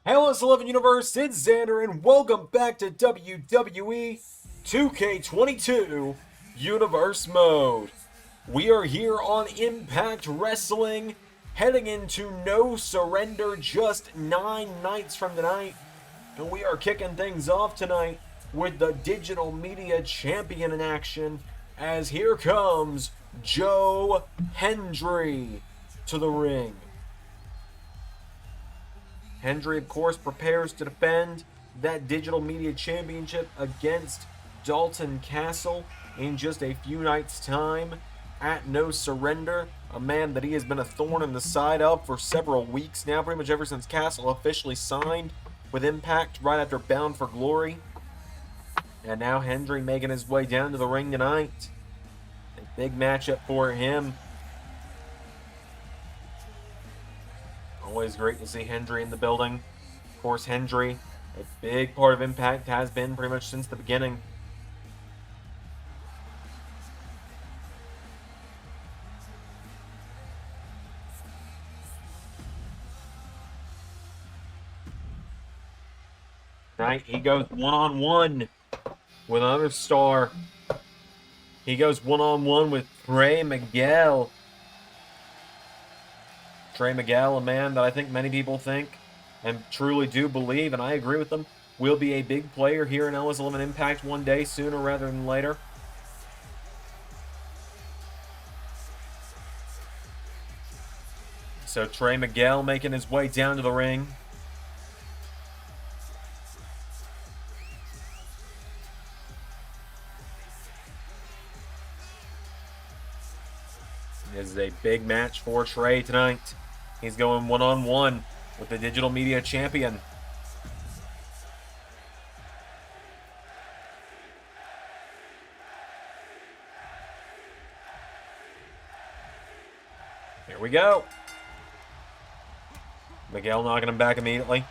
Hey, LS11 Universe, it's Xander, and welcome back to WWE 2K22 Universe Mode. We are here on Impact Wrestling, heading into No Surrender just 9 nights from tonight. And we are kicking things off tonight with the Digital Media Champion in action, as here comes Joe Hendry to the ring. Hendry, of course, prepares to defend that Digital Media Championship against Dalton Castle in just a few nights' time at No Surrender. A man that he has been a thorn in the side of for several weeks now, pretty much ever since Castle officially signed with Impact right after Bound for Glory. And now Hendry making his way down to the ring tonight. A big matchup for him. Always great to see Hendry in the building. Of course, Hendry, a big part of Impact, has been pretty much since the beginning. Tonight, he goes one-on-one with another star. He goes one-on-one with Trey Miguel. Trey Miguel, a man that I think many people think and truly do believe, and I agree with them, will be a big player here in LS11 Impact one day, sooner rather than later. So Trey Miguel making his way down to the ring. This is a big match for Trey tonight. He's going one-on-one with the Digital Media Champion. Here we go. Miguel knocking him back immediately.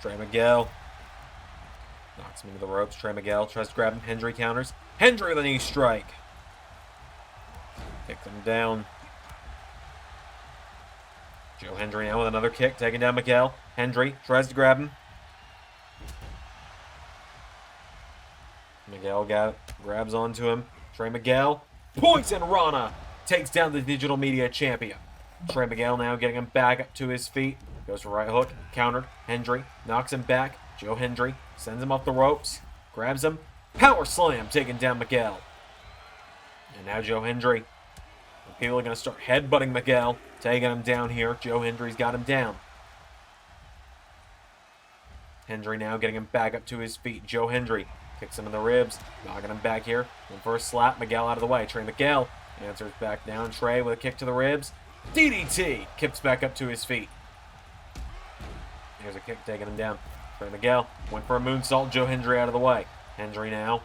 Trey Miguel knocks him into the ropes. Trey Miguel tries to grab him. Hendry counters. Hendry with a knee strike. Kicks him down. Joe Hendry now with another kick, taking down Miguel. Hendry tries to grab him. Miguel grabs onto him. Trey Miguel, Poison Rana, takes down the Digital Media Champion. Trey Miguel now getting him back up to his feet. Goes for right hook, countered. Hendry knocks him back. Joe Hendry sends him off the ropes. Grabs him. Power slam, taking down Miguel. And now Joe Hendry. People are going to start headbutting Miguel, taking him down here. Joe Hendry's got him down. Hendry now getting him back up to his feet. Joe Hendry kicks him in the ribs, knocking him back here. One for a slap. Miguel out of the way. Trey Miguel answers back down. Trey with a kick to the ribs. DDT. Kicks back up to his feet. Here's a kick taking him down. Trey Miguel went for a moonsault. Joe Hendry out of the way. Hendry now.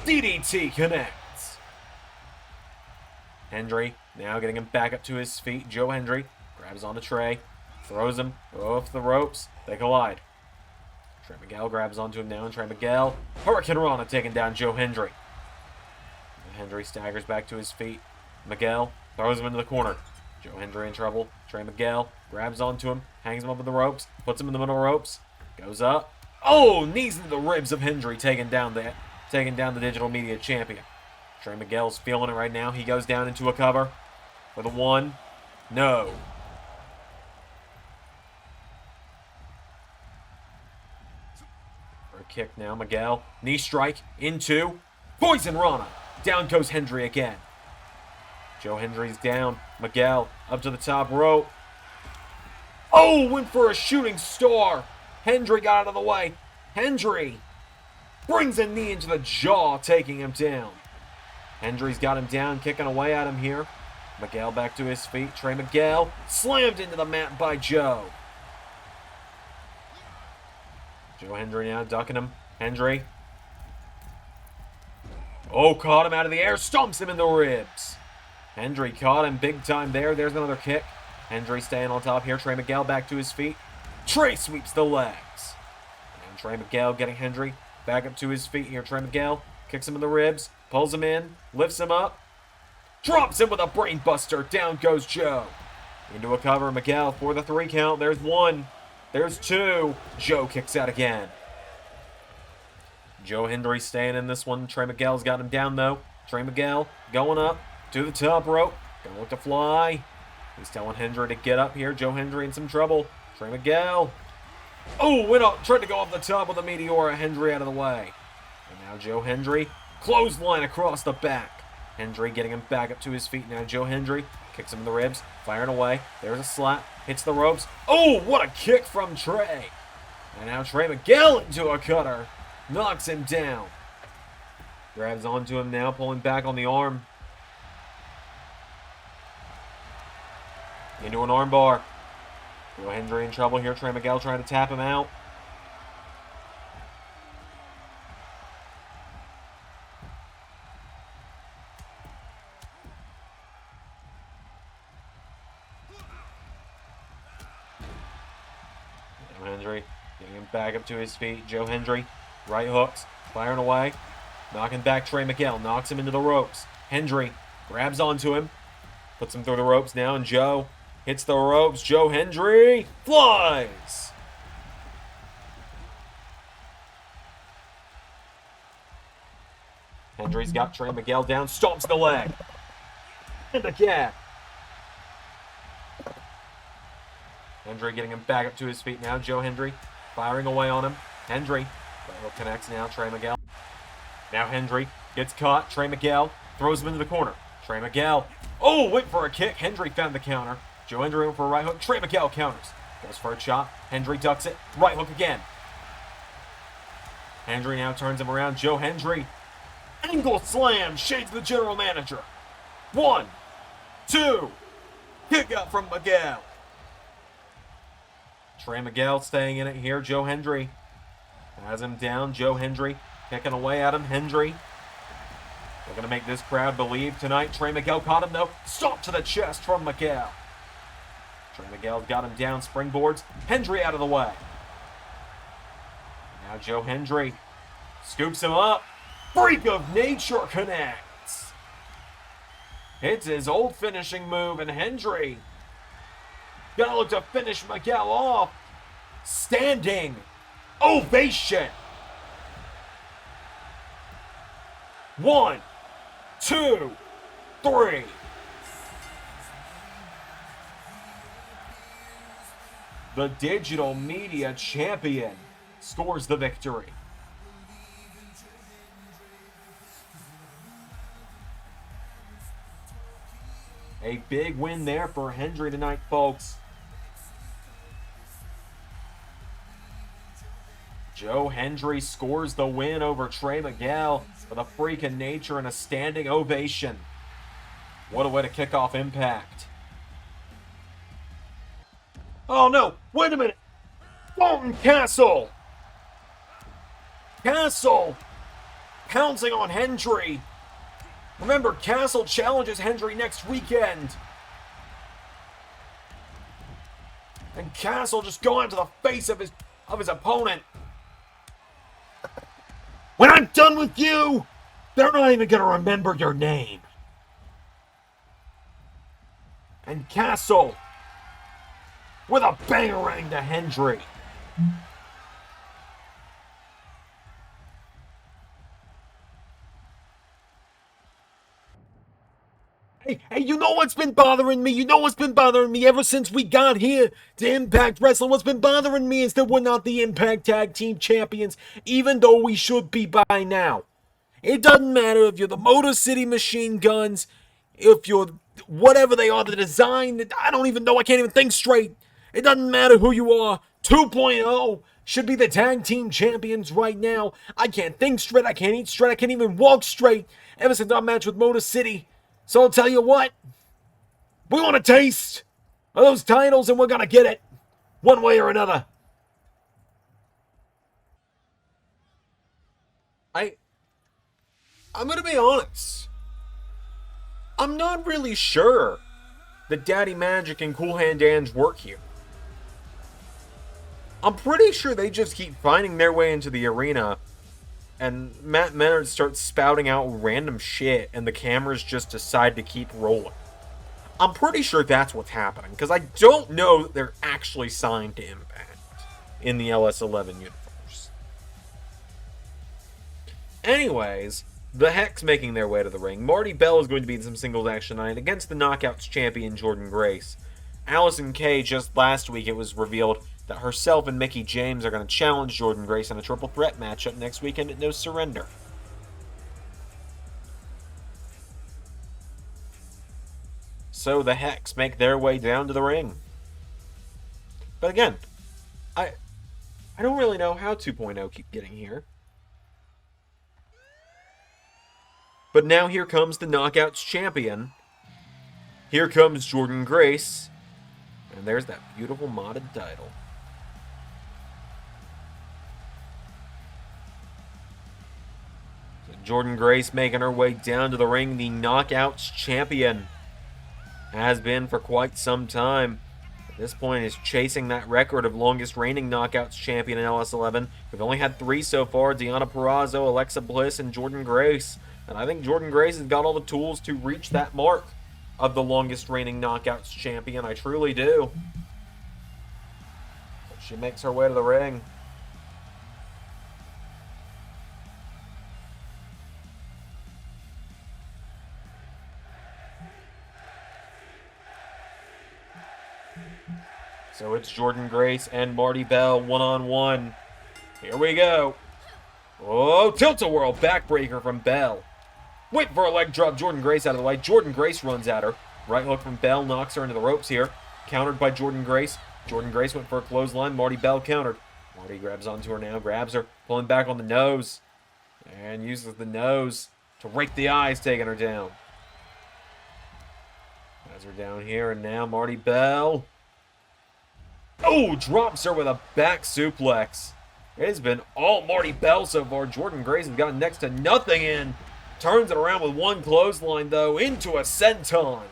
DDT connects. Hendry now getting him back up to his feet. Joe Hendry grabs onto Trey, throws him off the ropes. They collide. Trey Miguel grabs onto him now, and Trey Miguel, Hurricane Rana taking down Joe Hendry. Hendry staggers back to his feet. Miguel throws him into the corner. Joe Hendry in trouble. Trey Miguel grabs onto him, hangs him up with the ropes, puts him in the middle of the ropes, goes up. Oh, knees into the ribs of Hendry, taking down the Digital Media Champion. Trey Miguel's feeling it right now. He goes down into a cover with a 1. No. For a kick now. Miguel. Knee strike. Into. Poison Rana. Down goes Hendry again. Joe Hendry's down. Miguel up to the top rope. Oh, went for a shooting star. Hendry got out of the way. Hendry brings a knee into the jaw, taking him down. Hendry's got him down, kicking away at him here. Miguel back to his feet. Trey Miguel slammed into the mat by Joe. Joe Hendry now ducking him. Hendry. Oh, caught him out of the air. Stomps him in the ribs. Hendry caught him big time there. There's another kick. Hendry staying on top here. Trey Miguel back to his feet. Trey sweeps the legs. And Trey Miguel getting Hendry back up to his feet here. Trey Miguel kicks him in the ribs. Pulls him in, lifts him up, drops him with a brain buster. Down goes Joe. Into a cover, Miguel for the 3 count. There's 1. There's 2. Joe kicks out again. Joe Hendry staying in this one. Trey Miguel's got him down, though. Trey Miguel going up to the top rope. Gonna look to fly. He's telling Hendry to get up here. Joe Hendry in some trouble. Trey Miguel. Oh, went up. Tried to go off the top with the Meteora. Hendry out of the way. And now Joe Hendry. Clothesline across the back. Hendry getting him back up to his feet. Now Joe Hendry kicks him in the ribs. Firing away. There's a slap. Hits the ropes. Oh, what a kick from Trey. And now Trey Miguel into a cutter. Knocks him down. Grabs onto him now, pulling back on the arm. Into an armbar. Joe Hendry in trouble here. Trey Miguel trying to tap him out. Joe Hendry getting him back up to his feet. Joe Hendry, right hooks, firing away. Knocking back Trey Miguel, knocks him into the ropes. Hendry grabs onto him, puts him through the ropes now, and Joe hits the ropes. Joe Hendry flies. Hendry's got Trey Miguel down, stomps the leg. And again. Hendry getting him back up to his feet now. Joe Hendry firing away on him. Hendry connects now. Trey Miguel. Now Hendry gets caught. Trey Miguel throws him into the corner. Trey Miguel. Oh, went for a kick. Hendry found the counter. Joe Hendry went for a right hook. Trey Miguel counters. Goes for a chop. Hendry ducks it. Right hook again. Hendry now turns him around. Joe Hendry. Angle slam. Shades the general manager. 1, 2. Kick out from Miguel. Trey Miguel staying in it here. Joe Hendry has him down. Joe Hendry kicking away at him. Hendry. They're going to make this crowd believe tonight. Trey Miguel caught him, though. Stomp to the chest from Miguel. Trey Miguel got him down. Springboards. Hendry out of the way. Now Joe Hendry scoops him up. Freak of nature connects. It's his old finishing move, and Hendry gonna look to finish Miguel off. Standing ovation. 1, 2, 3. The digital media champion scores the victory. A big win there for Hendry tonight, folks. Joe Hendry scores the win over Trey Miguel with a freak of nature and a standing ovation. What a way to kick off Impact. Oh no, wait a minute. Fulton Castle. Castle pouncing on Hendry. Remember, Castle challenges Hendry next weekend. And Castle just going to the face of his opponent. When I'm done with you, they're not even going to remember your name. And Castle with a bangerang to Hendry. Hey, you know what's been bothering me? You know what's been bothering me ever since we got here to Impact Wrestling? What's been bothering me is that we're not the Impact Tag Team Champions, even though we should be by now. It doesn't matter if you're the Motor City Machine Guns, if you're whatever they are, the design, I don't even know, I can't even think straight. It doesn't matter who you are. 2.0 should be the Tag Team Champions right now. I can't think straight, I can't eat straight, I can't even walk straight ever since our match with Motor City. So I'll tell you what, we want a taste of those titles and we're going to get it one way or another. I'm going to be honest. I'm not really sure that Daddy Magic and Cool Hand Dan's work here. I'm pretty sure they just keep finding their way into the arena and Matt Menard starts spouting out random shit and the cameras just decide to keep rolling. I'm pretty sure that's what's happening, because I don't know that they're actually signed to Impact in the LS11 universe. Anyways, the Hex making their way to the ring. Marty Bell is going to be in some singles action tonight against the Knockouts champion Jordynne Grace. Allison Kay, just last week it was revealed that herself and Mickie James are going to challenge Jordynne Grace in a triple threat matchup next weekend at No Surrender. So the Hex make their way down to the ring. But again, I don't really know how 2.0 keep getting here. But now here comes the Knockouts champion. Here comes Jordynne Grace. And there's that beautiful modded title. So Jordynne Grace making her way down to the ring. The Knockouts champion. Has been for quite some time. At this point is chasing that record of longest reigning Knockouts champion in LS11. We've only had 3 so far. Deonna Purrazzo, Alexa Bliss, and Jordynne Grace. And I think Jordynne Grace has got all the tools to reach that mark of the longest reigning Knockouts champion. I truly do. So she makes her way to the ring. So it's Jordynne Grace and Marty Bell one-on-one. Here we go. Oh, tilt-a-whirl backbreaker from Bell. Wait for a leg drop. Jordynne Grace out of the way. Jordynne Grace runs at her. Right hook from Bell knocks her into the ropes here. Countered by Jordynne Grace. Jordynne Grace went for a clothesline. Marty Bell countered. Marty grabs onto her now, grabs her, pulling back on the nose. And uses the nose to rake the eyes, taking her down. Has her down here, and now Marty Bell. Oh, drops her with a back suplex. It has been all Marty Bell so far. Jordynne Grace has gotten next to nothing in. Turns it around with one clothesline, though, into a senton.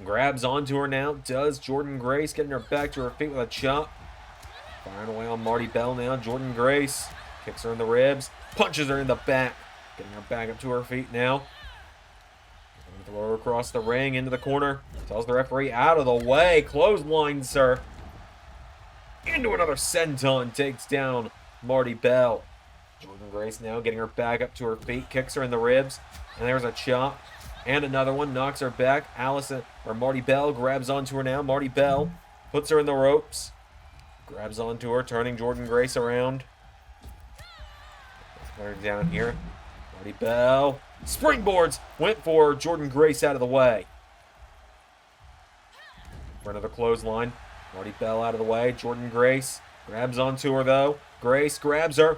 Grabs onto her now. Does Jordynne Grace, getting her back to her feet with a chop. Firing away on Marty Bell now. Jordynne Grace kicks her in the ribs. Punches her in the back. Getting her back up to her feet now. Throw her across the ring into the corner. Tells the referee out of the way. Clotheslines her. Into another senton. Takes down Marty Bell. Jordynne Grace now getting her back up to her feet. Kicks her in the ribs. And there's a chop. And another one. Knocks her back. Marty Bell grabs onto her now. Marty Bell puts her in the ropes. Grabs onto her. Turning Jordynne Grace around. Put her down here. Marty Bell. Springboards. Went for Jordynne Grace out of the way. For another clothesline. Marty Bell out of the way. Jordynne Grace grabs onto her though. Grace grabs her.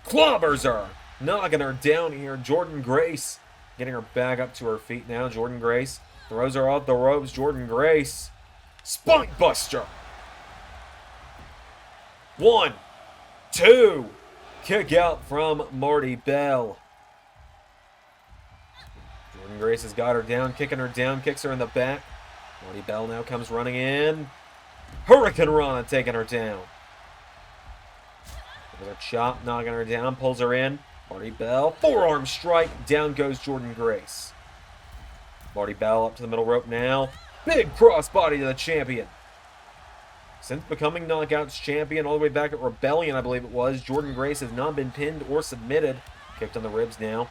Clobbers her. Knocking her down here. Jordynne Grace getting her back up to her feet now. Jordynne Grace throws her off the ropes. Jordynne Grace. Spine buster. 1, 2. Kick out from Marty Bell. Jordynne Grace has got her down, kicking her down, kicks her in the back. Marty Bell now comes running in. Hurricane Rana taking her down. There's a chop, knocking her down, pulls her in. Marty Bell, forearm strike, down goes Jordynne Grace. Marty Bell up to the middle rope now. Big crossbody to the champion. Since becoming Knockouts champion all the way back at Rebellion, I believe it was, Jordynne Grace has not been pinned or submitted. Kicked on the ribs now.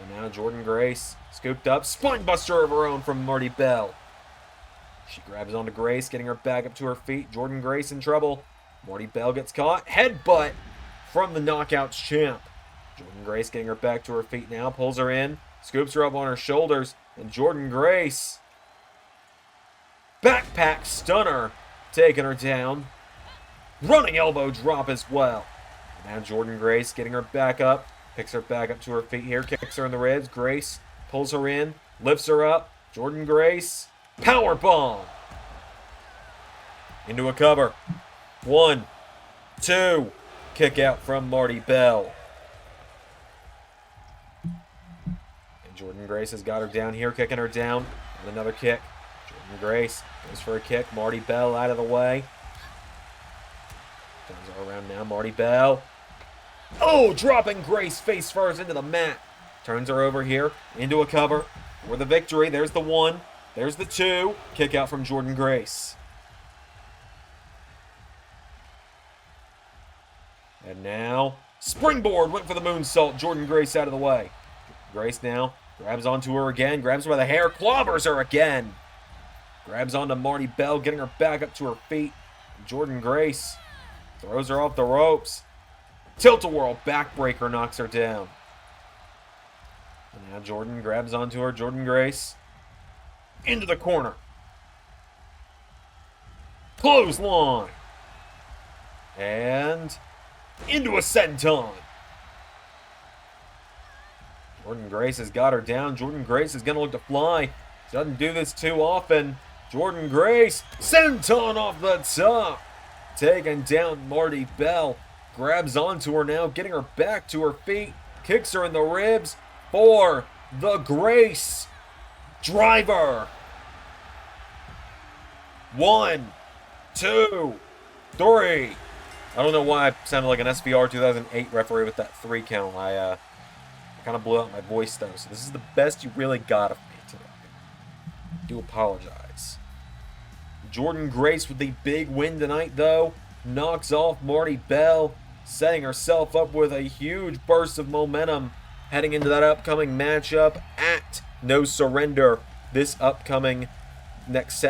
And now Jordynne Grace scooped up. Spinebuster of her own from Marty Bell. She grabs onto Grace, getting her back up to her feet. Jordynne Grace in trouble. Marty Bell gets caught. Headbutt from the Knockouts champ. Jordynne Grace getting her back to her feet now. Pulls her in. Scoops her up on her shoulders. And Jordynne Grace. Backpack stunner. Taking her down. Running elbow drop as well. Now Jordynne Grace getting her back up. Picks her back up to her feet here. Kicks her in the ribs. Grace pulls her in. Lifts her up. Jordynne Grace. Power bomb. Into a cover. 1, 2. Kick out from Marty Bell. And Jordynne Grace has got her down here. Kicking her down. And another kick. Jordynne Grace goes for a kick. Marty Bell out of the way. Turns her around now. Marty Bell. Oh, dropping Grace face first into the mat. Turns her over here into a cover. for the victory. There's the 1. There's the 2. Kick out from Jordynne Grace. And now, springboard. Went for the moonsault. Jordynne Grace out of the way. Grace now grabs onto her again. Grabs her by the hair. Clobbers her again. Grabs onto Marty Bell, getting her back up to her feet. Jordynne Grace throws her off the ropes. Tilt-a-whirl backbreaker knocks her down. And now Jordynne grabs onto her. Jordynne Grace into the corner. Clothesline. And into a senton. Jordynne Grace has got her down. Jordynne Grace is going to look to fly. She doesn't do this too often. Jordynne Grace, senton off the top. Taking down Marty Bell. Grabs onto her now, getting her back to her feet. Kicks her in the ribs for the Grace Driver. 1, 2, 3. I don't know why I sounded like an SVR 2008 referee with that 3 count. I kind of blew out my voice though, so this is the best you really got of me today. I do apologize. Jordynne Grace with the big win tonight though. Knocks off Marty Bell, setting herself up with a huge burst of momentum heading into that upcoming matchup at No Surrender this upcoming next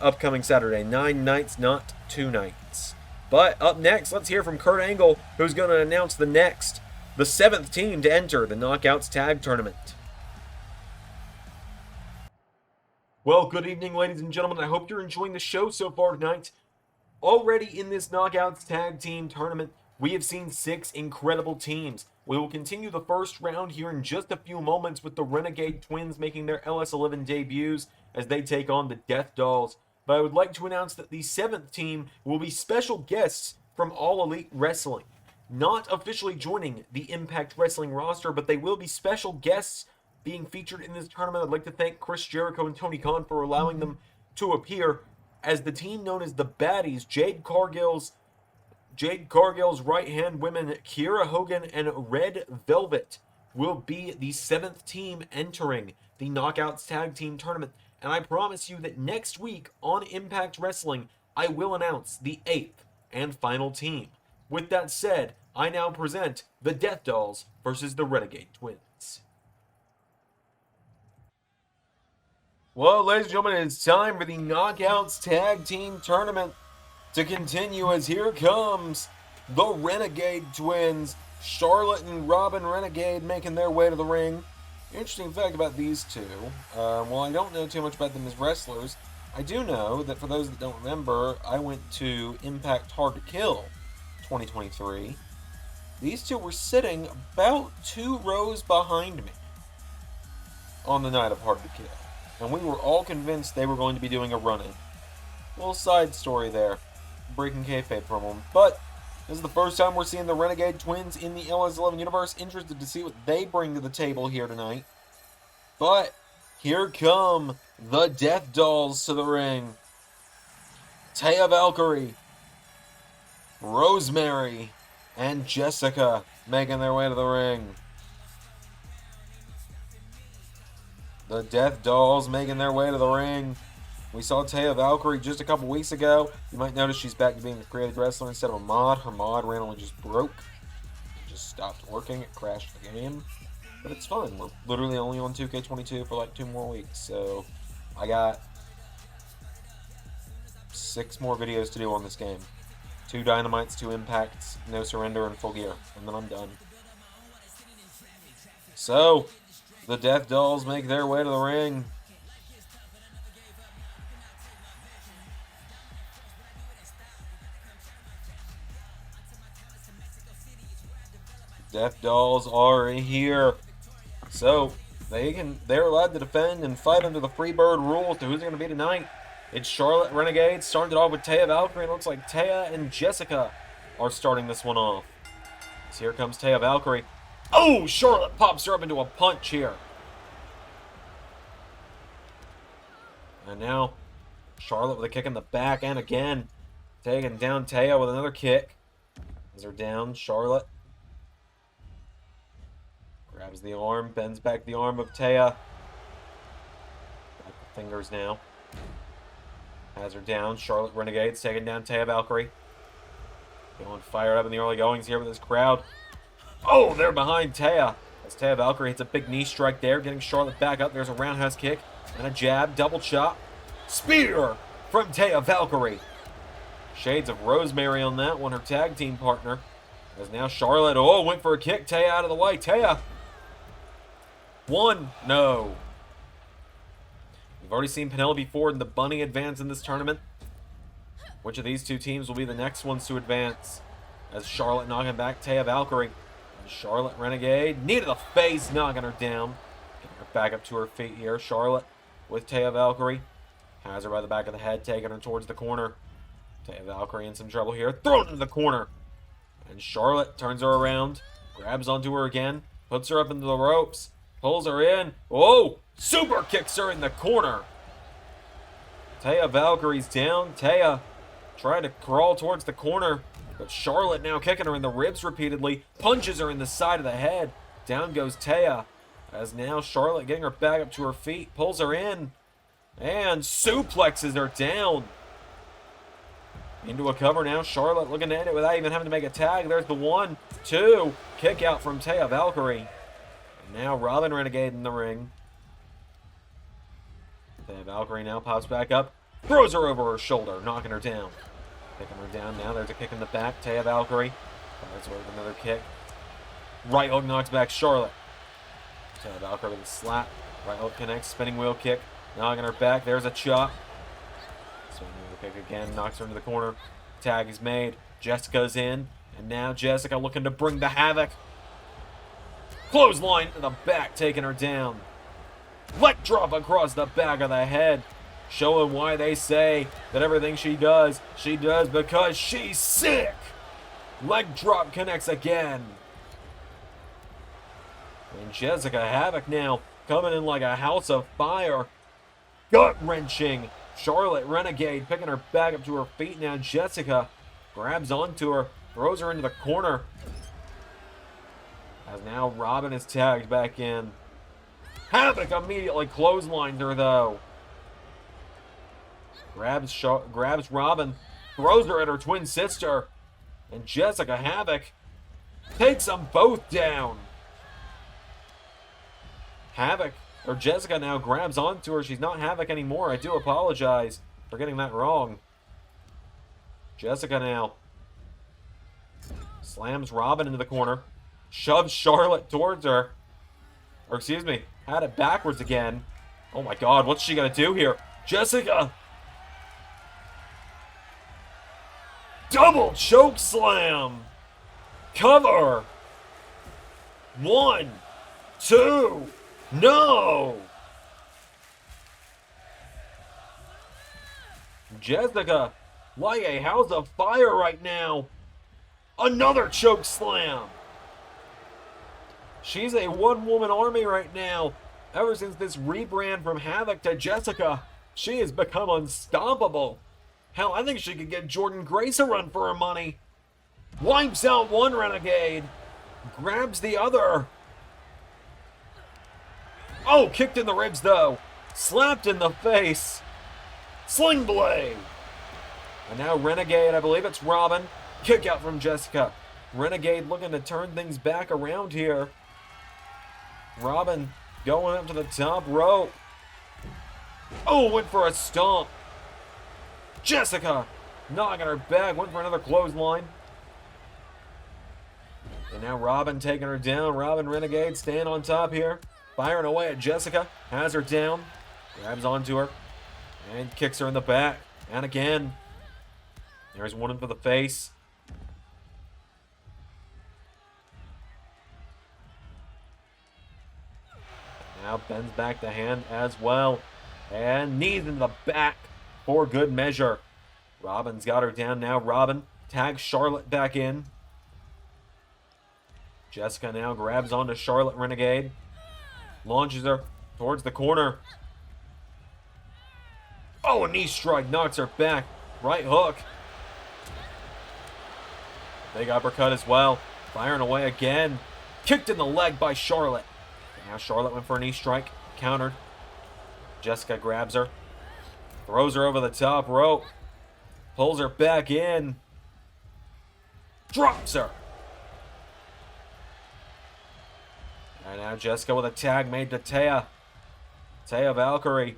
upcoming Saturday. 9 nights, not 2 nights. But up next, let's hear from Kurt Angle, who's going to announce the 7th team to enter the Knockouts Tag Tournament. Well, good evening, ladies and gentlemen. I hope you're enjoying the show so far tonight. Already in this Knockouts Tag Team Tournament, we have seen 6 incredible teams. We will continue the first round here in just a few moments with the Renegade Twins making their LS11 debuts as they take on the Death Dollz. But I would like to announce that the 7th team will be special guests from All Elite Wrestling. Not officially joining the Impact Wrestling roster, but they will be special guests being featured in this tournament. I'd like to thank Chris Jericho and Tony Khan for allowing them to appear as the team known as the Baddies. Jade Cargill's right-hand women, Kiera Hogan and Red Velvet, will be the 7th team entering the Knockouts Tag Team Tournament. And I promise you that next week on Impact Wrestling, I will announce the 8th and final team. With that said, I now present the Death Dollz versus the Renegade Twins. Well, ladies and gentlemen, it's time for the Knockouts Tag Team Tournament to continue, as here comes the Renegade Twins. Charlotte and Robin Renegade making their way to the ring. Interesting fact about these two, while I don't know too much about them as wrestlers, I do know that for those that don't remember, I went to Impact Hard to Kill 2023. These two were sitting about 2 rows behind me on the night of Hard to Kill. And we were all convinced they were going to be doing a run-in. Little side story there. Breaking kayfabe for a moment. But this is the first time we're seeing the Renegade Twins in the LS11 Universe. Interested to see what they bring to the table here tonight. But here come the Death Dollz to the ring. Taya Valkyrie, Rosemary, and Jessica making their way to the ring. The Death Dollz making their way to the ring. We saw Taya Valkyrie just a couple weeks ago. You might notice she's back to being a creative wrestler instead of a mod. Her mod randomly just broke. It just stopped working. It crashed the game. But it's fun. We're literally only on 2K22 for like 2 more weeks. So I got 6 more videos to do on this game. 2 Dynamites, 2 Impacts, No Surrender, and Full Gear. And then I'm done. So the Death Dollz make their way to the ring. Death Dollz are here. So they're allowed to defend and fight under the Freebird rules. To who's it going to be tonight? It's Charlotte Renegade. Started off with Taya Valkyrie. It looks like Taya and Jessica are starting this one off. So here comes Taya Valkyrie. Oh, Charlotte pops her up into a punch here. And now Charlotte with a kick in the back, and again taking down Taya with another kick. As they're down, Charlotte grabs the arm, bends back the arm of Taya. fingers now. Has her down. Charlotte Renegade's taking down Taya Valkyrie. Going fired up in the early goings here with this crowd. Oh, they're behind Taya. As Taya Valkyrie hits a big knee strike there, getting Charlotte back up. There's a roundhouse kick and a jab, double chop. Spear from Taya Valkyrie. Shades of Rosemary on that one, her tag team partner. As now Charlotte, went for a kick. Taya out of the way. Taya. One. No. We've already seen Penelope Ford and the Bunny advance in this tournament. Which of these two teams will be the next ones to advance? As Charlotte knocking back Taya Valkyrie. And Charlotte Renegade, knee to the face, knocking her down. Getting her back up to her feet here. Charlotte with Taya Valkyrie. Has her by the back of the head, taking her towards the corner. Taya Valkyrie in some trouble here. Thrown into the corner. And Charlotte turns her around. Grabs onto her again. Puts her up into the ropes. Pulls her in. Oh! Super kicks her in the corner. Taya Valkyrie's down. Taya trying to crawl towards the corner. But Charlotte now kicking her in the ribs repeatedly. Punches her in the side of the head. Down goes Taya. As now Charlotte getting her back up to her feet. Pulls her in. And suplexes her down. Into a cover now. Charlotte looking at it without even having to make a tag. There's the 1, 2. Kick out from Taya Valkyrie. And now Robin Renegade in the ring. Taya Valkyrie now pops back up. Throws her over her shoulder, knocking her down. Picking her down now. There's a kick in the back. Taya Valkyrie. Fires away with another kick. Right hook knocks back Charlotte. Taya Valkyrie with a slap. Right hook connects. Spinning wheel kick. Knocking her back. There's a chop. Spinning wheel kick again. Knocks her into the corner. Tag is made. Jessica's in. And now Jessica looking to bring the havoc. Clothesline to the back, taking her down. Leg drop across the back of the head. Showing why they say that everything she does because she's sick. Leg drop connects again. And Jessica Havoc now coming in like a house of fire. Gut-wrenching. Charlotte Renegade picking her back up to her feet now. Jessica grabs onto her, throws her into the corner. As now Robin is tagged back in. Havoc immediately clotheslines her though. Grabs Robin, throws her at her twin sister. And Jessica Havoc takes them both down. Jessica now grabs onto her. She's not Havoc anymore. I do apologize for getting that wrong. Jessica now slams Robin into the corner. Shoves Charlotte towards her. Or excuse me, had it backwards again. Oh my god, what's she gonna do here? Jessica! Double choke slam! Cover! 1, 2, no! Jessica, like a house of fire right now. Another choke slam! She's a one-woman army right now. Ever since this rebrand from Havoc to Jessica, she has become unstoppable. Hell, I think she could get Jordynne Grace a run for her money. Wipes out one Renegade. Grabs the other. Oh, kicked in the ribs though. Slapped in the face. Sling blade. And now Renegade, I believe it's Robin. Kick out from Jessica. Renegade looking to turn things back around here. Robin going up to the top rope. Oh, went for a stomp. Jessica knocking her back. Went for another clothesline. And now Robin taking her down. Robin Renegade staying on top here. Firing away at Jessica. Has her down. Grabs onto her. And kicks her in the back. And again. There's one in for the face. Now bends back the hand as well. And knees in the back for good measure. Robin's got her down now. Robin tags Charlotte back in. Jessica now grabs onto Charlotte Renegade. Launches her towards the corner. Oh, a knee strike knocks her back. Right hook. Big uppercut as well. Firing away again. Kicked in the leg by Charlotte. Now Charlotte went for a knee strike. Countered. Jessica grabs her. Throws her over the top rope. Pulls her back in. Drops her. And now Jessica with a tag made to Taya. Taya Valkyrie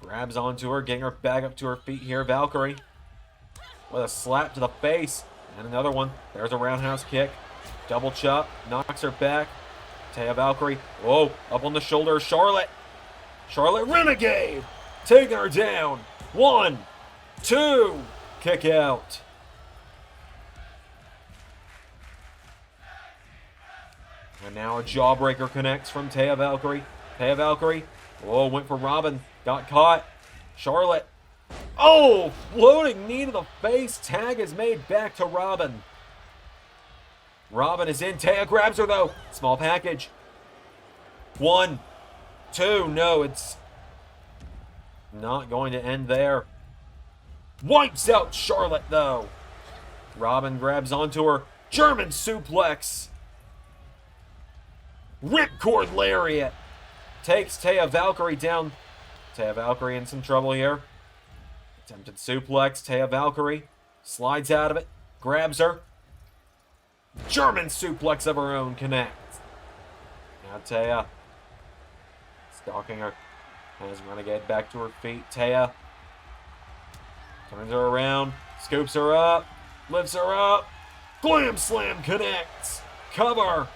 grabs onto her, getting her back up to her feet here. Valkyrie with a slap to the face. And another one. There's a roundhouse kick. Double chop. Knocks her back. Taya Valkyrie. Whoa. Up on the shoulder. Charlotte. Charlotte Renegade. Taking her down. 1, 2. Kick out. And now a jawbreaker connects from Taya Valkyrie. Taya Valkyrie. Whoa, went for Robin. Got caught. Charlotte. Oh, floating knee to the face. Tag is made back to Robin. Robin is in. Taya grabs her, though. Small package. 1, 2. No, it's not going to end there. Wipes out Charlotte, though. Robin grabs onto her. German suplex. Ripcord lariat. Takes Taya Valkyrie down. Taya Valkyrie in some trouble here. Attempted suplex. Taya Valkyrie slides out of it. Grabs her. German suplex of her own connects. Now Taya stalking her. Has Renegade back to her feet. Taya turns her around. Scoops her up. Lifts her up. Glam slam connects. Cover.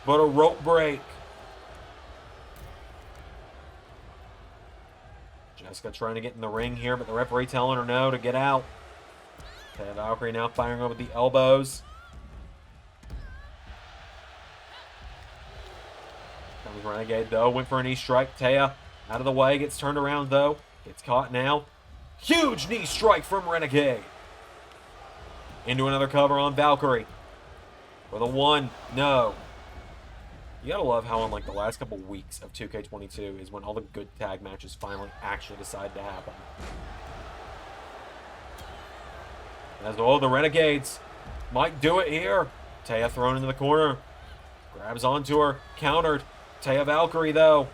But a rope break. Jessica trying to get in the ring here, but the referee telling her no to get out. Taya Valkyrie now firing over the elbows. Comes Renegade though, went for a knee strike. Taya out of the way, gets turned around though. Gets caught now. Huge knee strike from Renegade. Into another cover on Valkyrie. For the 1, no. You gotta love how on like the last couple weeks of 2K22 is when all the good tag matches finally actually decide to happen. As all the Renegades might do it here. Taya thrown into the corner. Grabs onto her. Countered. Taya Valkyrie though.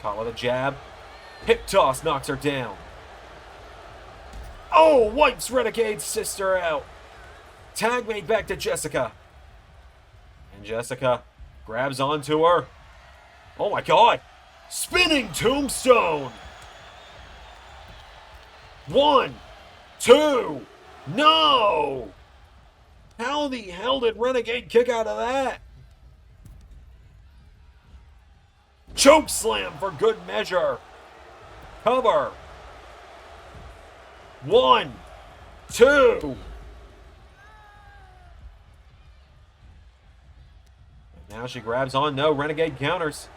Caught with a jab. Hip toss knocks her down. Oh, wipes Renegade's sister out. Tag made back to Jessica. And Jessica grabs onto her. Oh my god. Spinning tombstone. 1, 2. No. How the hell did Renegade kick out of that? Choke slam for good measure. Cover. 1, 2. Now she grabs on. No, Renegade counters.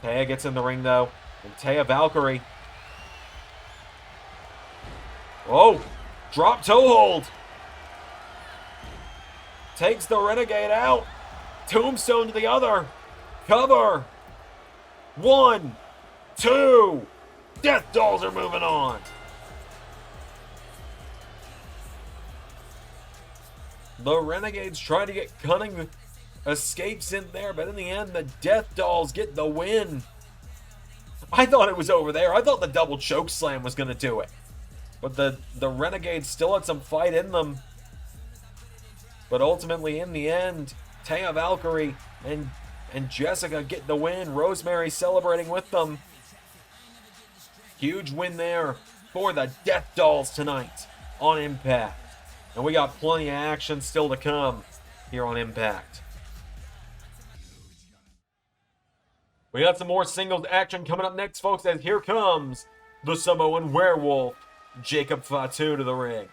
Taya gets in the ring, though. And Taya Valkyrie. Oh, drop toe hold. Takes the Renegade out. Tombstone to the other. Cover. 1, 2. Death Dolls are moving on. The Renegades try to get cunning escapes in there, but in the end, the Death Dolls get the win. I thought it was over there. I thought the double choke slam was going to do it. But the Renegades still had some fight in them. But ultimately, in the end, Taya Valkyrie and Jessica get the win. Rosemary celebrating with them. Huge win there for the Death Dolls tonight on Impact. And we got plenty of action still to come here on Impact. We got some more singles action coming up next, folks, as here comes the Samoan Werewolf, Jacob Fatu, to the ring.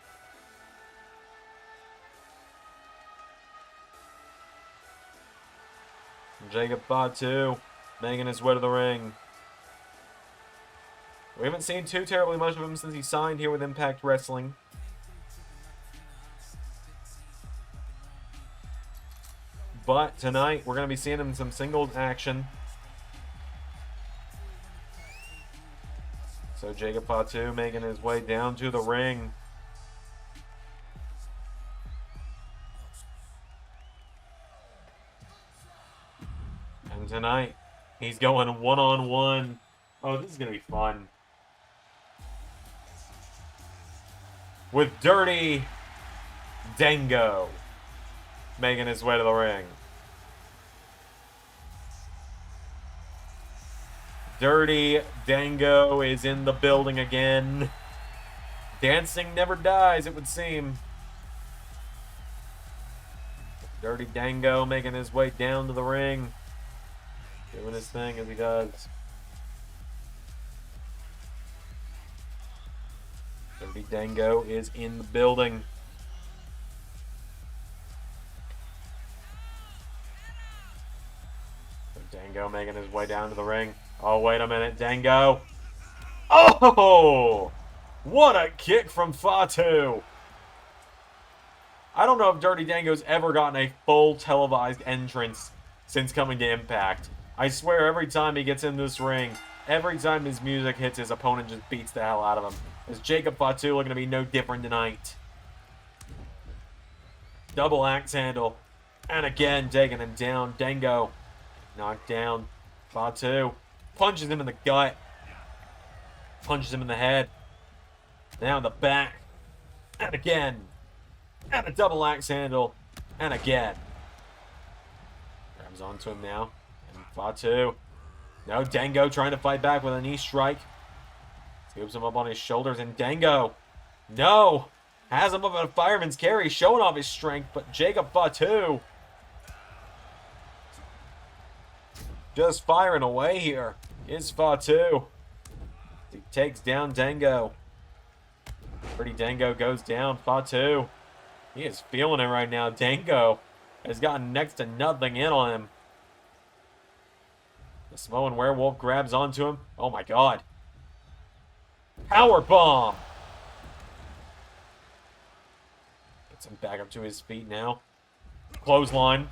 Jacob Fatu making his way to the ring. We haven't seen too terribly much of him since he signed here with Impact Wrestling. But tonight, we're going to be seeing him in some singles action. So Jacob Fatu making his way down to the ring. And tonight, He's going one-on-one. Oh, this is going to be fun. With Dirty Dango making his way to the ring. Dirty Dango is in the building again. Dancing never dies, it would seem. Dirty Dango making his way down to the ring. Doing his thing as he does. Dirty Dango is in the building. Dango making his way down to the ring. Oh, wait a minute, Dango. Oh! What a kick from Fatu! I don't know if Dirty Dango's ever gotten a full televised entrance since coming to Impact. I swear every time he gets in this ring, every time his music hits, his opponent just beats the hell out of him. Is Jacob Fatu looking to be no different tonight? Double axe handle. And again, taking him down. Dango knocked down. Fatu punches him in the gut. Punches him in the head. Now in the back. And again. And a double axe handle. And again. Grabs onto him now. And Fatu. No, Dango trying to fight back with a knee strike. Scoops him up on his shoulders. And Dango. No. Has him up at a fireman's carry. Showing off his strength. But Jacob Fatu. Just firing away here is Fatu. He takes down Dango. Pretty Dango goes down. Fatu. He is feeling it right now. Dango has gotten next to nothing in on him. The Samoan Werewolf grabs onto him. Oh my god. Power bomb. Gets him back up to his feet now. Clothesline.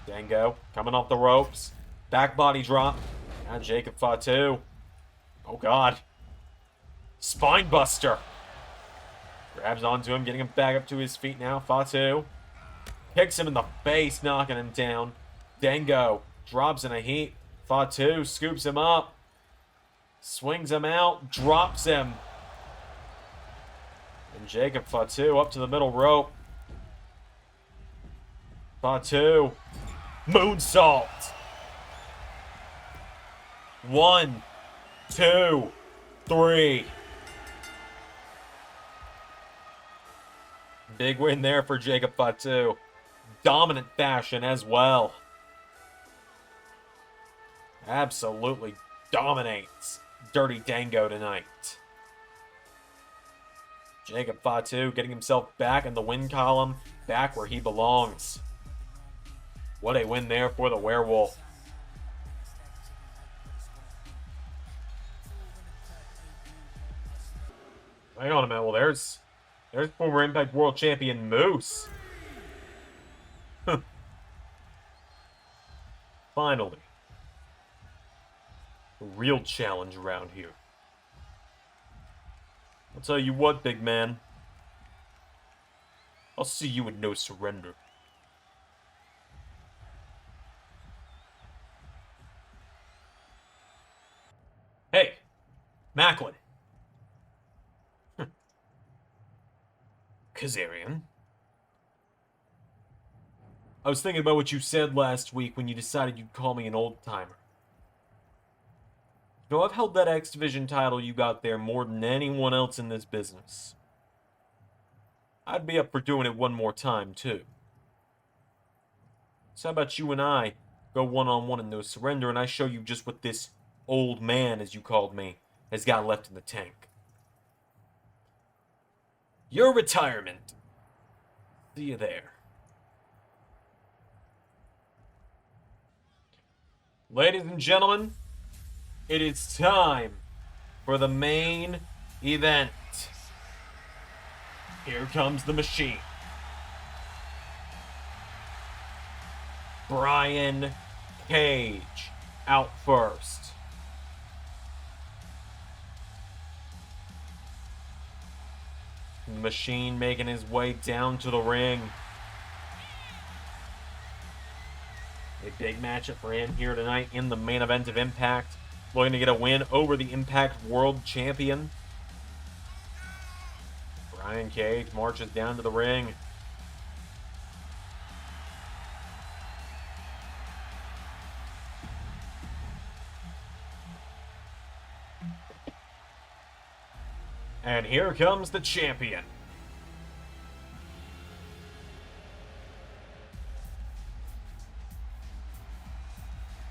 Dango coming off the ropes. Back body drop. Now Jacob Fatu. Oh god. Spine buster. Grabs onto him, getting him back up to his feet now. Fatu kicks him in the face, knocking him down. Dango drops in a heap. Fatu scoops him up. Swings him out. Drops him. And Jacob Fatu up to the middle rope. Fatu. Moonsault. 1, 2, 3. Big win there for Jacob Fatu. Dominant fashion as well. Absolutely dominates Dirty Dango tonight. Jacob Fatu getting himself back in the win column, back where he belongs. What a win there for the Werewolf. Hang on a minute. Well, there's former Impact World Champion Moose. Finally. A real challenge around here. I'll tell you what, big man. I'll see you with no surrender. Hey, Macklin. Kazarian. I was thinking about what you said last week when you decided you'd call me an old-timer. You know, I've held that X Division title you got there more than anyone else in this business. I'd be up for doing it one more time, too. So how about you and I go one-on-one in no surrender, and I show you just what this old man, as you called me, has got left in the tank. Your retirement. See you there. Ladies and gentlemen, it is time for the main event. Here comes the machine. Brian Cage out first. Machine making his way down to the ring. A Big matchup for him here tonight in the main event of Impact. Looking to get a win over the Impact World Champion. Brian Cage marches down to the ring. And here comes the champion.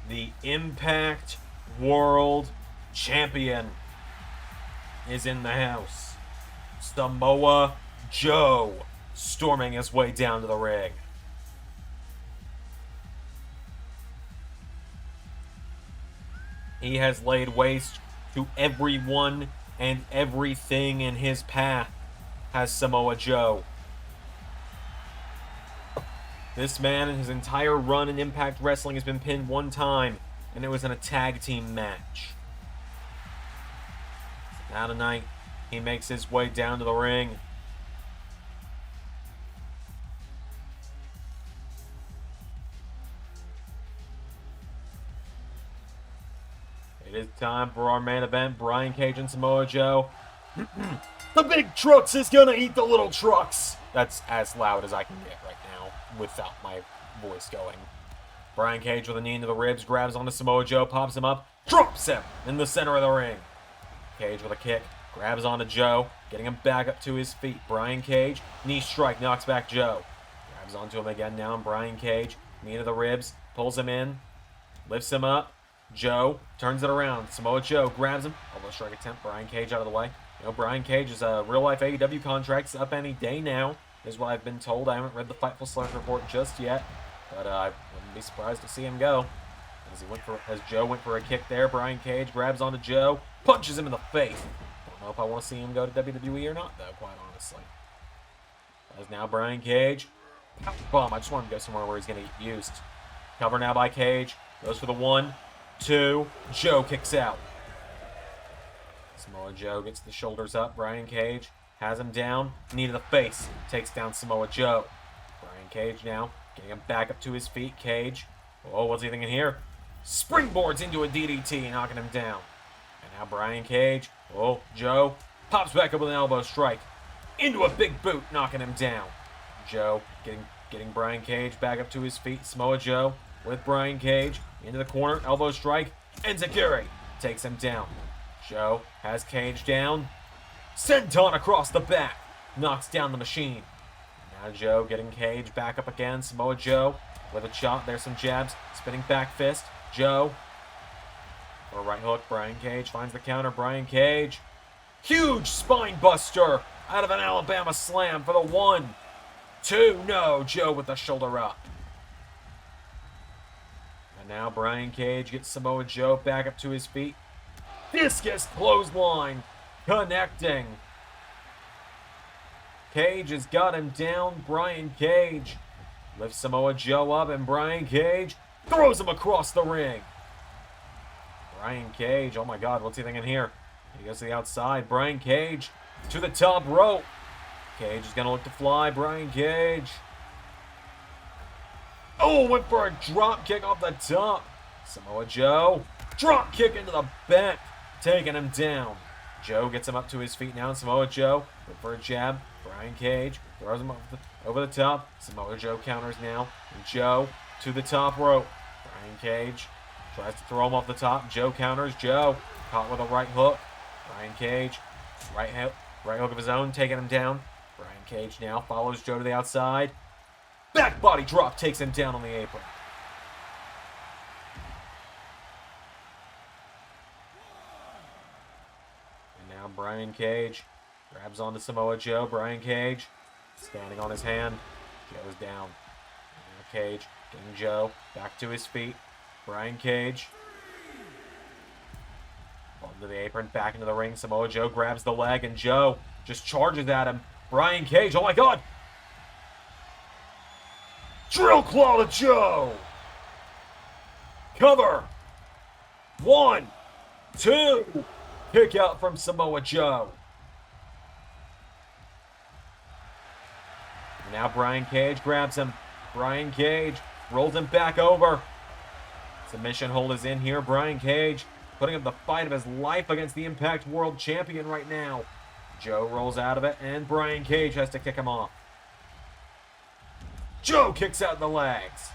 The Impact World Champion is in the house. Samoa Joe storming his way down to the ring. He has laid waste to everyone and everything in his path, has Samoa Joe. This man in his entire run in Impact Wrestling has been pinned one time, and it was in a tag team match. So now tonight, he makes his way down to the ring. It is time for our main event, Brian Cage and Samoa Joe. The big trucks is gonna eat the little trucks. That's as loud as I can get right now without my voice going. Brian Cage with a knee into the ribs, grabs onto Samoa Joe, pops him up, drops him in the center of the ring. Cage with a kick, grabs onto Joe, getting him back up to his feet. Brian Cage, knee strike, knocks back Joe. Grabs onto him again now, and Brian Cage, knee to the ribs, pulls him in, lifts him up. Joe turns it around. Samoa Joe grabs him. Elbow strike attempt. Brian Cage out of the way. You know, Brian Cage is a real-life AEW contract up any day now, is what I've been told. I haven't read the Fightful Select report just yet, but I wouldn't be surprised to see him go. As Joe went for a kick there, Brian Cage grabs onto Joe, punches him in the face. Don't know if I want to see him go to WWE or not, though, quite honestly. As now Brian Cage, bomb. I just want him to go somewhere where he's going to get used. Cover now by Cage. Goes for the 1, 2. Joe kicks out. Samoa Joe gets the shoulders up. Brian Cage has him down. Knee to the face. Takes down Samoa Joe. Brian Cage now getting him back up to his feet. Cage. Oh, what's he thinking here? Springboards into a DDT, knocking him down. And now Brian Cage. Oh, Joe pops back up with an elbow strike. Into a big boot, knocking him down. Joe getting Brian Cage back up to his feet. Samoa Joe with Brian Cage into the corner. Elbow strike. Enziguri takes him down. Joe has Cage down. Senton across the back. Knocks down the machine. Now Joe getting Cage back up again. Samoa Joe with a chop. There's some jabs. Spinning back fist. Joe. For a right hook. Brian Cage finds the counter. Brian Cage. Huge spine buster out of an Alabama slam for the 1, 2. No. Joe with the shoulder up. And now Brian Cage gets Samoa Joe back up to his feet. Discus clothesline connecting. Cage has got him down. Brian Cage lifts Samoa Joe up, and Brian Cage throws him across the ring. Brian Cage, oh my God, what's he thinking here? He goes to the outside. Brian Cage to the top rope. Cage is going to look to fly. Brian Cage. Oh, went for a drop kick off the top. Samoa Joe. Drop kick into the back. Taking him down. Joe gets him up to his feet now. And Samoa Joe went for a jab. Brian Cage throws him over the top. Samoa Joe counters now. And Joe to the top rope. Brian Cage tries to throw him off the top. Joe counters. Joe caught with a right hook. Brian Cage, right hook of his own, taking him down. Brian Cage now follows Joe to the outside. Back body drop takes him down on the apron. And now Brian Cage grabs onto Samoa Joe. Brian Cage standing on his hand. Joe's down. And now Cage getting Joe back to his feet. Brian Cage onto the apron, back into the ring. Samoa Joe grabs the leg, and Joe just charges at him. Brian Cage, oh my God! Drill claw to Joe! Cover! 1, 2! Kick out from Samoa Joe. And now Brian Cage grabs him. Brian Cage rolls him back over. Submission hold is in here. Brian Cage putting up the fight of his life against the Impact World Champion right now. Joe rolls out of it, and Brian Cage has to kick him off. Joe kicks out the legs.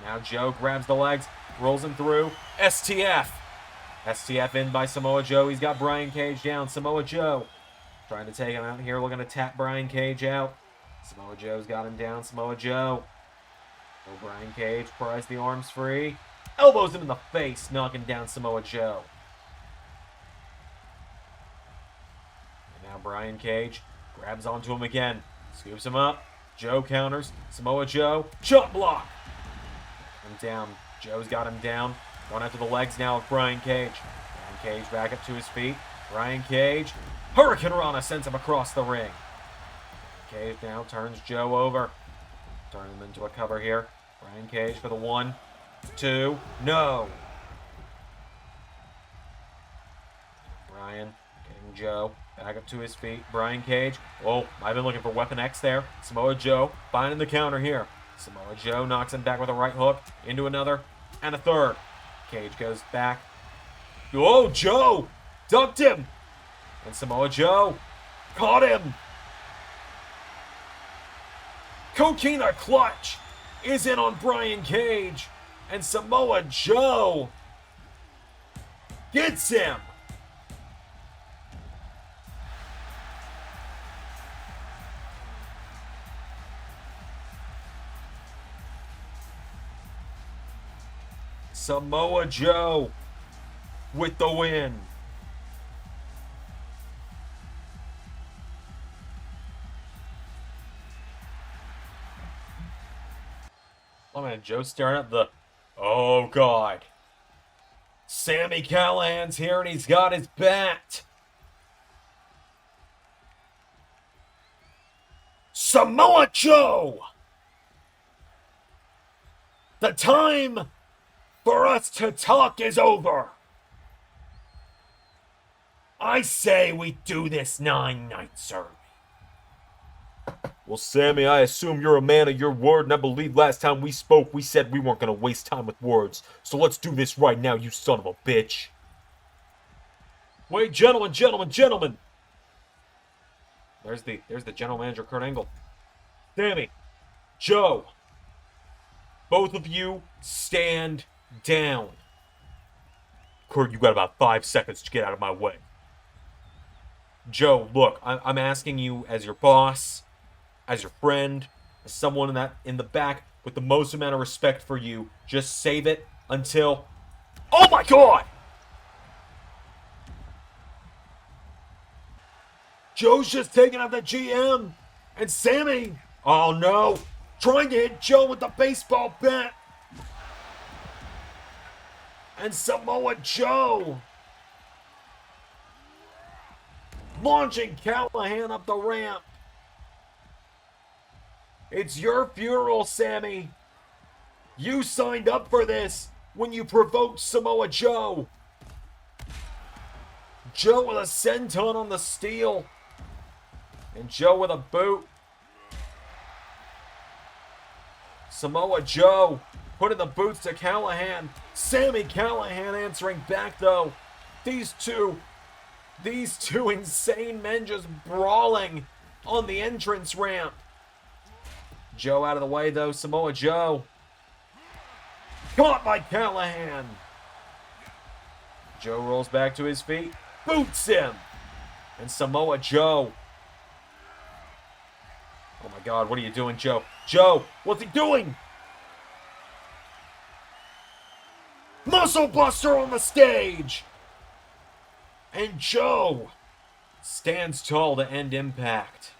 Now Joe grabs the legs, rolls him through. STF. STF in by Samoa Joe. He's got Brian Cage down. Samoa Joe trying to take him out here. Looking to tap Brian Cage out. Samoa Joe's got him down. Samoa Joe. Oh, Brian Cage pries the arms free. Elbows him in the face, knocking down Samoa Joe. And now Brian Cage grabs onto him again. Scoops him up. Joe counters. Samoa Joe. Chop block. Him down. Joe's got him down. Going after the legs now of Brian Cage. Brian Cage back up to his feet. Brian Cage. Hurricane Rana sends him across the ring. Cage now turns Joe over. Turn him into a cover here. Brian Cage for the 1, 2, no. Brian getting Joe back up to his feet. Brian Cage. Oh, I've been looking for Weapon X there. Samoa Joe finding the counter here. Samoa Joe knocks him back with a right hook. Into another and a third. Cage goes back. Oh, Joe ducked him. And Samoa Joe caught him. Coquina Clutch is in on Brian Cage. And Samoa Joe gets him. Samoa Joe with the win. Oh man, Joe staring at the... Oh God. Sami Callihan's here and he's got his bat. Samoa Joe! The time for us to talk is over. I say we do this 9-night survey. Well, Sami, I assume you're a man of your word, and I believe last time we spoke, we said we weren't going to waste time with words. So let's do this right now, you son of a bitch. Wait, gentlemen. There's the general manager, Kurt Angle. Sami, Joe, both of you stand down. Kurt, you got about 5 seconds to get out of my way. Joe, look, I'm asking you as your boss, as your friend, as someone in the back with the most amount of respect for you, just save it until... Oh my God! Joe's just taking out the GM, and Sami, oh no, trying to hit Joe with the baseball bat. And Samoa Joe launching Callihan up the ramp. It's your funeral, Sami. You signed up for this when you provoked Samoa Joe. Joe with a senton on the steel. And Joe with a boot. Samoa Joe putting the boots to Callihan. Sami Callihan answering back, though. These two insane men just brawling on the entrance ramp. Joe out of the way, though. Samoa Joe caught by Callihan. Joe rolls back to his feet. Boots him. And Samoa Joe. Oh my God, what are you doing, Joe? Joe, what's he doing? Muscle Buster on the stage. And Joe stands tall to end Impact.